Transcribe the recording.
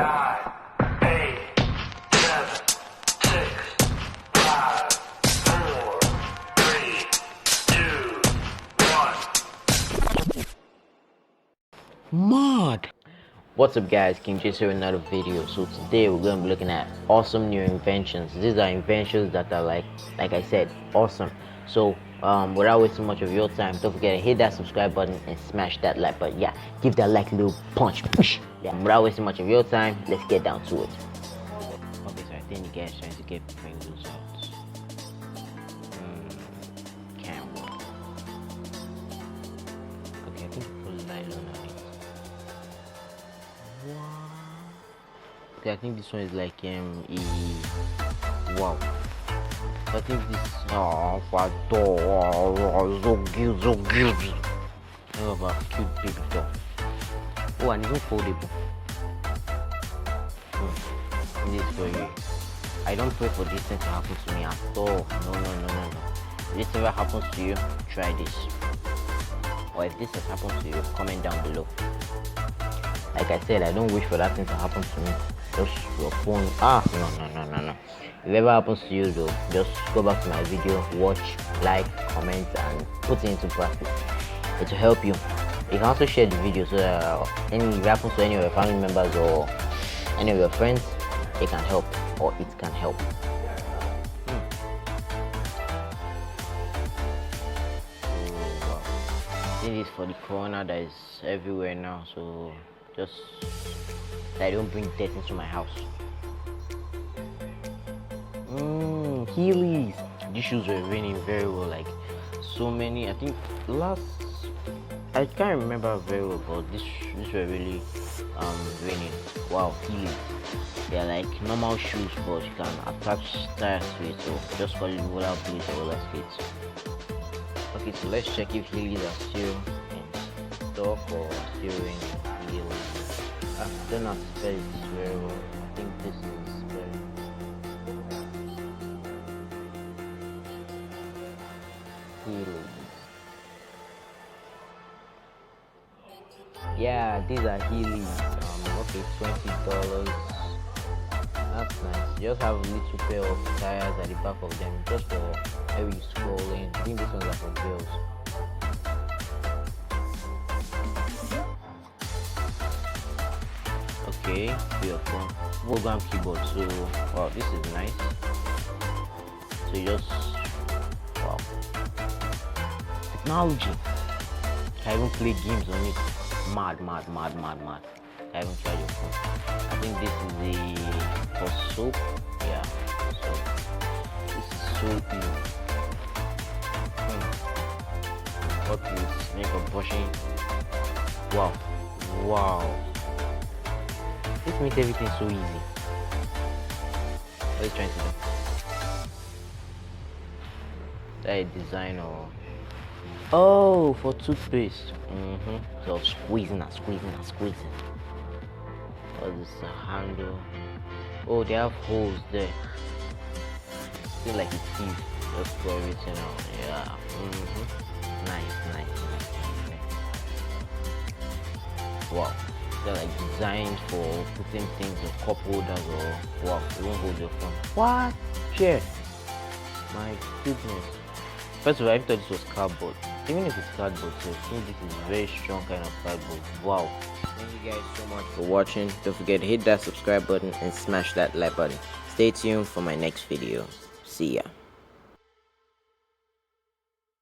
Mod. What's up guys, King Jace here with another video. So today we're going to be looking at awesome new inventions. These are inventions that are like I said, awesome. So without wasting much of your time, don't forget to hit that subscribe button and smash that like button. Yeah, give that like a little punch. Yeah, without wasting much of your time, let's get down to it. Okay, so I think the guy's trying to get Pringles out. Can't work. Okay, I think put nylon on it. Okay, I think this one is like wow. I think this so cute. Oh, about cute baby doll. Oh, and it's not foldable. This is for you. I don't pray for this thing to happen to me at all. No. If this ever happens to you, try this. Or if this has happened to you, comment down below. Like I said, I don't wish for that thing to happen to me. Just your phone. No. If it ever happens to you though, just go back to my video, watch, like, comment, and put it into practice. It will help you. You can also share the video so that if it happens to any of your family members or any of your friends, it can help, or it can help. This is for the corona that is everywhere now, so just that I don't bring death into my house. Heelys. These shoes were raining very well, like so many. I think I can't remember very well, but this were really raining. Wow, Heelys. They're like normal shoes, but you can attach tires to it, so just call it roller blades or roller skates. Okay, so let's check if Heelys are still in stock or still in Heelys. I don't know how to spell this very well. I think this is very Heelys. Yeah, these are Heelys. Okay, $20. That's nice. You just have a little pair of tires at the back of them, just for maybe scrolling. I think these ones are for girls. Okay, your phone. Program keyboard. So, wow, this is nice. So you just, wow, technology. I even play games on it. Mad. I haven't tried your phone. I think this is the for soap. Yeah, so this is so easy. What is makeup brushing? Wow. This makes everything so easy. What are you trying to do? That a design or? Oh, for toothpaste. So squeezing. What is this? A handle? Oh, they have holes there. Feel like it's teeth. Just for everything out. Yeah. Nice. Wow. They're like designed for putting things in cup holders or wow, it won't hold your phone. What? Chair. My goodness. First of all, I thought this was cardboard. Even if it's cardboard, so I think this is very strong kind of cardboard. Wow. Thank you guys so much for watching. Don't forget to hit that subscribe button and smash that like button. Stay tuned for my next video. See ya.